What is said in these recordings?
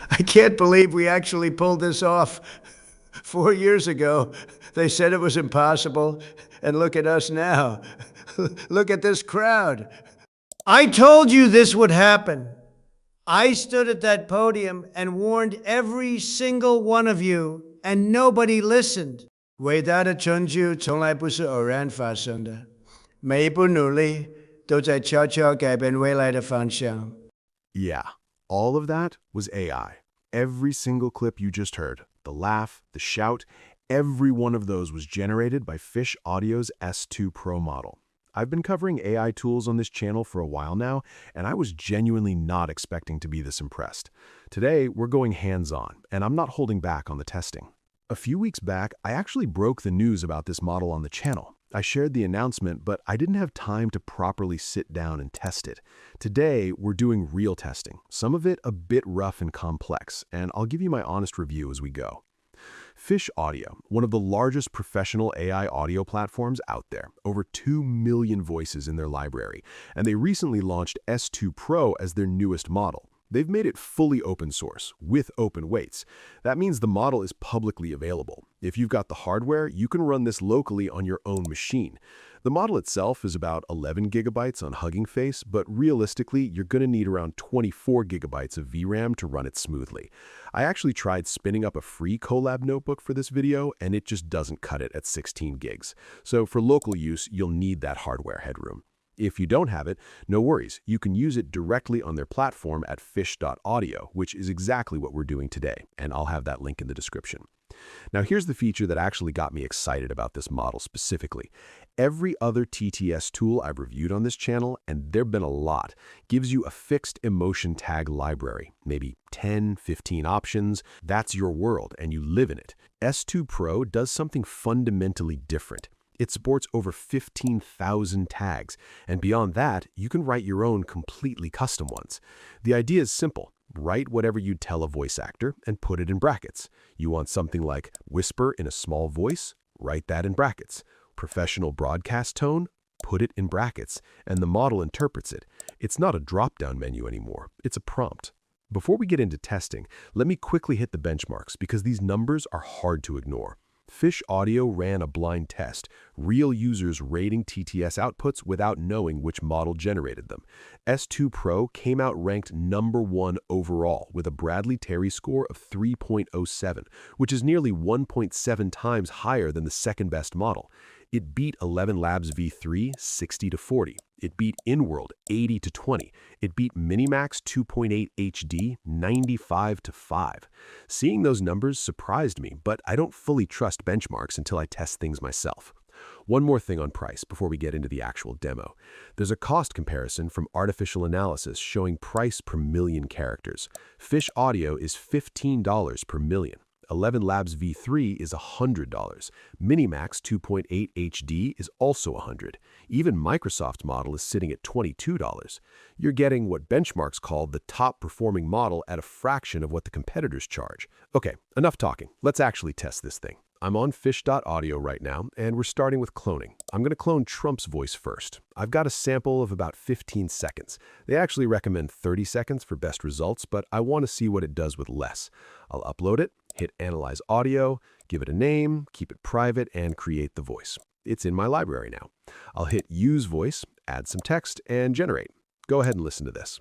I can't believe we actually pulled this off. 4 years ago, they said it was impossible, and look at us now. Look at this crowd. I told you this would happen. I stood at that podium and warned every single one of you, and nobody listened. 伟大的成就从来不是偶然发生的，每一步努力都在悄悄改变未来的方向。Yeah, all of that was AI. Every single clip you just heard, the laugh, the shout, every one of those was generated by Fish Audio's S2 Pro model. I've been covering AI tools on this channel for a while now, and I was genuinely not expecting to be this impressed. Today, we're going hands-on, and I'm not holding back on the testing. A few weeks back, I actually broke the news about this model on the channel. I shared the announcement, but I didn't have time to properly sit down and test it. Today, we're doing real testing, some of it a bit rough and complex, and I'll give you my honest review as we go. Fish Audio, one of the largest professional AI audio platforms out there, over 2 million voices in their library, and they recently launched S2 Pro as their newest model. They've made it fully open source, with open weights. That means the model is publicly available. If you've got the hardware, you can run this locally on your own machine. The model itself is about 11 gigabytes on Hugging Face, but realistically, you're going to need around 24 gigabytes of VRAM to run it smoothly. I actually tried spinning up a free Colab notebook for this video, and it just doesn't cut it at 16 gigs. So for local use, you'll need that hardware headroom. If you don't have it, no worries. You can use it directly on their platform at fish.audio, which is exactly what we're doing today, and I'll have that link in the description. Now here's the feature that actually got me excited about this model specifically. Every other TTS tool I've reviewed on this channel, and there've been a lot, gives you a fixed emotion tag library, maybe 10, 15 options. That's your world, and you live in it. S2 Pro does something fundamentally different. It supports over 15,000 tags, and beyond that, you can write your own completely custom ones. The idea is simple. Write whatever you'd tell a voice actor and put it in brackets. You want something like whisper in a small voice? Write that in brackets. Professional broadcast tone? Put it in brackets, and the model interprets it. It's not a drop-down menu anymore. It's a prompt. Before we get into testing, let me quickly hit the benchmarks because these numbers are hard to ignore. Fish Audio ran a blind test, real users rating TTS outputs without knowing which model generated them. S2 Pro came out ranked #1 overall with a Bradley Terry score of 3.07, which is nearly 1.7 times higher than the second best model. It beat 11 Labs V3 60-40. It beat InWorld 80-20. It beat Minimax 2.8 HD 95-5. Seeing those numbers surprised me, but I don't fully trust benchmarks until I test things myself. One more thing on price before we get into the actual demo. There's a cost comparison from Artificial Analysis showing price per million characters. Fish Audio is $15 per million. 11 Labs V3 is $100. Minimax 2.8 HD is also $100. Even Microsoft's model is sitting at $22. You're getting what benchmarks call the top performing model at a fraction of what the competitors charge. Okay, enough talking. Let's actually test this thing. I'm on fish.audio right now, and we're starting with cloning. I'm going to clone Trump's voice first. I've got a sample of about 15 seconds. They actually recommend 30 seconds for best results, but I want to see what it does with less. I'll upload it, hit Analyze Audio, give it a name, keep it private, and create the voice. It's in my library now. I'll hit Use Voice, add some text, and generate. Go ahead and listen to this.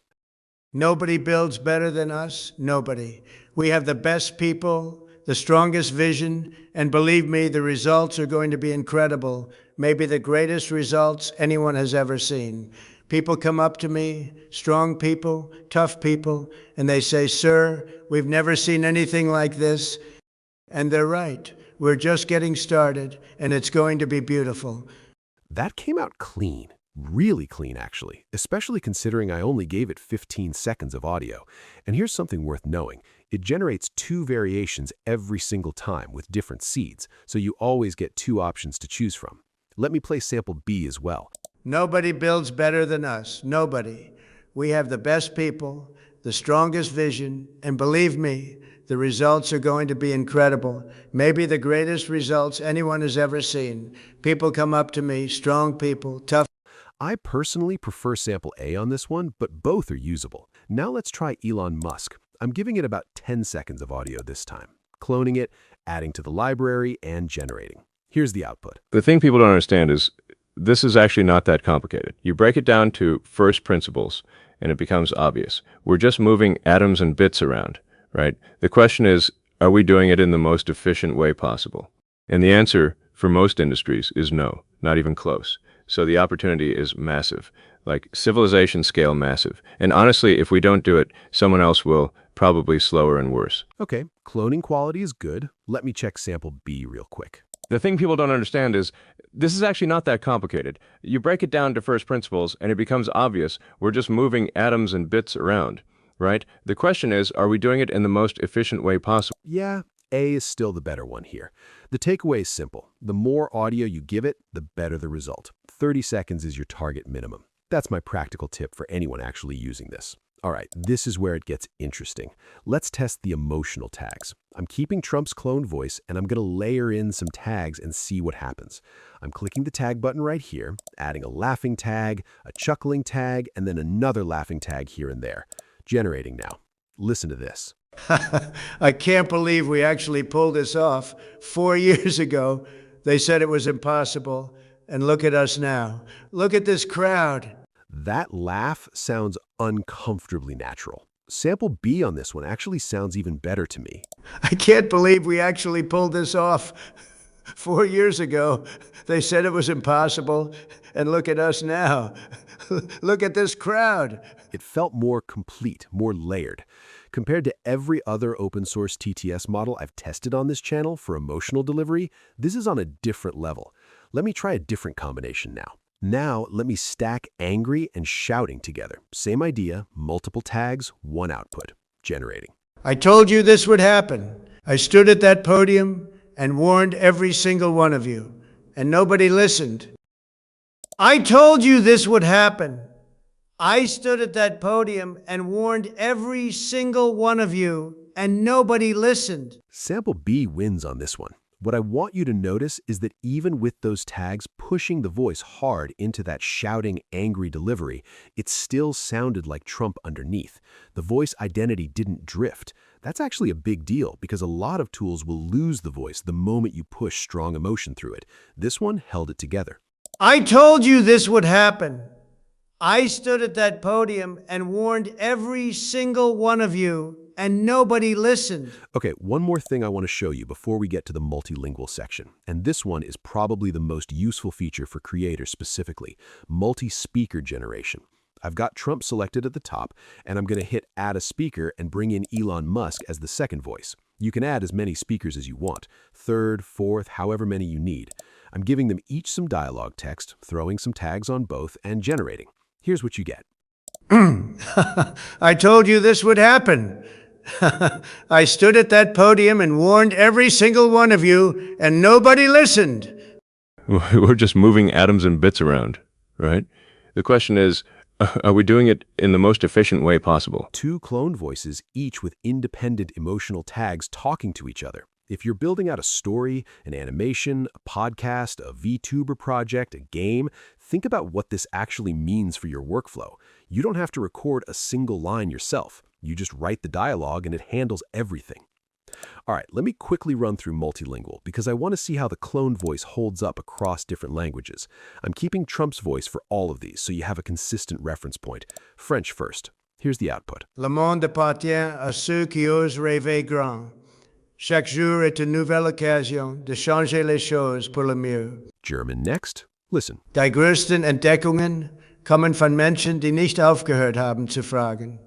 Nobody builds better than us. Nobody. We have the best people, the strongest vision, and believe me, the results are going to be incredible. Maybe the greatest results anyone has ever seen. People come up to me, strong people, tough people, and they say, "Sir, we've never seen anything like this." And they're right. We're just getting started, and it's going to be beautiful. That came out clean. Really clean, actually, especially considering I only gave it 15 seconds of audio. And here's something worth knowing. It generates 2 variations every single time with different seeds, so you always get 2 options to choose from. Let me play sample B as well. Nobody builds better than us. Nobody. We have the best people, the strongest vision, and believe me, the results are going to be incredible. Maybe the greatest results anyone has ever seen. People come up to me, strong people, tough. I personally prefer sample A on this one, but both are usable. Now let's try Elon Musk. I'm giving it about 10 seconds of audio this time, cloning it, adding to the library, and generating. Here's the output. The thing people don't understand is this is actually not that complicated. You break it down to first principles, and it becomes obvious. We're just moving atoms and bits around, right? The question is, are we doing it in the most efficient way possible? And the answer for most industries is no, not even close. So the opportunity is massive, like civilization scale massive. And honestly, if we don't do it, someone else will, probably slower and worse. Okay, cloning quality is good. Let me check sample B real quick. The thing people don't understand is this is actually not that complicated. You break it down to first principles and it becomes obvious. We're just moving atoms and bits around, right? The question is, are we doing it in the most efficient way possible? Yeah, A is still the better one here. The takeaway is simple. The more audio you give it, the better the result. 30 seconds is your target minimum. That's my practical tip for anyone actually using this. All right, this is where it gets interesting. Let's test the emotional tags. I'm keeping Trump's clone voice, and I'm going to layer in some tags and see what happens. I'm clicking the tag button right here, adding a laughing tag, a chuckling tag, and then another laughing tag here and there. Generating now. Listen to this. I can't believe we actually pulled this off. 4 years ago, they said it was impossible. And look at us now. Look at this crowd. That laugh sounds uncomfortably natural. Sample B on this one actually sounds even better to me. I can't believe we actually pulled this off. 4 years ago, they said it was impossible. And look at us now. Look at this crowd. It felt more complete, more layered. Compared to every other open source TTS model I've tested on this channel for emotional delivery, this is on a different level. Let me try a different combination now. Now, let me stack angry and shouting together. Same idea, multiple tags, one output. Generating. I told you this would happen. I stood at that podium and warned every single one of you, and nobody listened. I told you this would happen. I stood at that podium and warned every single one of you, and nobody listened. Sample B wins on this one. What I want you to notice is that even with those tags pushing the voice hard into that shouting, angry delivery, it still sounded like Trump underneath. The voice identity didn't drift. That's actually a big deal because a lot of tools will lose the voice the moment you push strong emotion through it. This one held it together. I told you this would happen. I stood at that podium and warned every single one of you, and nobody listened. Okay, one more thing I want to show you before we get to the multilingual section. And this one is probably the most useful feature for creators specifically, multi-speaker generation. I've got Trump selected at the top, and I'm going to hit Add a Speaker and bring in Elon Musk as the second voice. You can add as many speakers as you want, third, fourth, however many you need. I'm giving them each some dialogue text, throwing some tags on both, and generating. Here's what you get. I told you this would happen. I stood at that podium and warned every single one of you, and nobody listened. We're just moving atoms and bits around, right? The question is, are we doing it in the most efficient way possible? Two clone voices, each with independent emotional tags talking to each other. If you're building out a story, an animation, a podcast, a VTuber project, a game, think about what this actually means for your workflow. You don't have to record a single line yourself. You just write the dialogue and it handles everything. All right, let me quickly run through multilingual because I want to see how the clone voice holds up across different languages. I'm keeping Trump's voice for all of these so you have a consistent reference point. French first. Here's the output. Le monde appartient à ceux qui osent rêver grand. Chaque jour est une nouvelle occasion de changer les choses pour le mieux. German next. Listen. Die größten Entdeckungen kommen von Menschen, die nicht aufgehört haben zu fragen.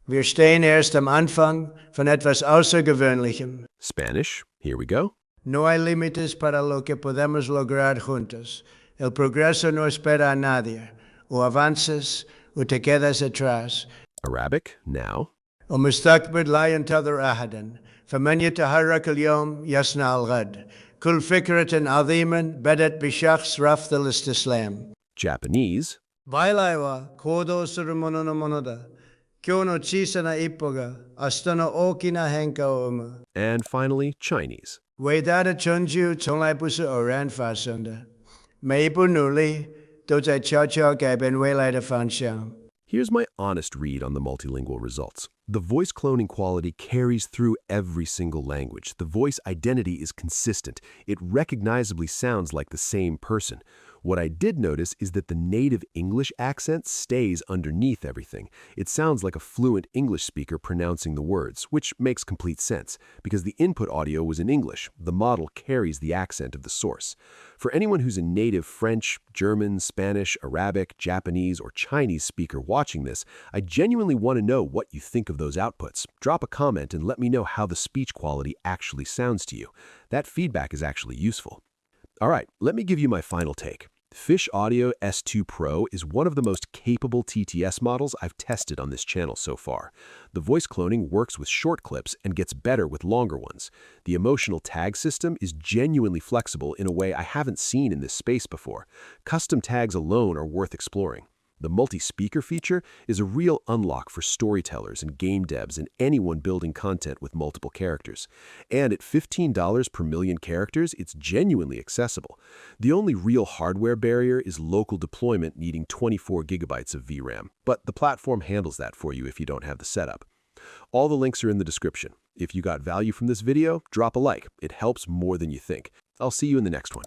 Wir stehen erst am Anfang von etwas Außergewöhnlichem. Spanish. Here we go. No hay límites para lo que podemos lograr juntos. El progreso no espera a nadie. O avanzas o te quedas atrás. Arabic. Now. ومستقبل لا ينتظر أحدا فمن يتحرك اليوم يصنع الغد كل فكرة عظيمة بدت بشخص رفض الاستسلام. Japanese. 外来は行動するもののものだ。今日の小さな一歩が明日の大きな変化を生む。And finally, Chinese. 伟大的成就从来不是偶然发生的，每一步努力都在悄悄改变未来的方向。Here's my honest read on the multilingual results. The voice cloning quality carries through every single language. The voice identity is consistent. It recognizably sounds like the same person. What I did notice is that the native English accent stays underneath everything. It sounds like a fluent English speaker pronouncing the words, which makes complete sense. Because the input audio was in English, the model carries the accent of the source. For anyone who's a native French, German, Spanish, Arabic, Japanese, or Chinese speaker watching this, I genuinely want to know what you think of those outputs. Drop a comment and let me know how the speech quality actually sounds to you. That feedback is actually useful. All right, let me give you my final take. Fish Audio S2 Pro is one of the most capable TTS models I've tested on this channel so far. The voice cloning works with short clips and gets better with longer ones. The emotional tag system is genuinely flexible in a way I haven't seen in this space before. Custom tags alone are worth exploring. The multi-speaker feature is a real unlock for storytellers and game devs and anyone building content with multiple characters. And at $15 per million characters, it's genuinely accessible. The only real hardware barrier is local deployment needing 24 gigabytes of VRAM, but the platform handles that for you if you don't have the setup. All the links are in the description. If you got value from this video, drop a like. It helps more than you think. I'll see you in the next one.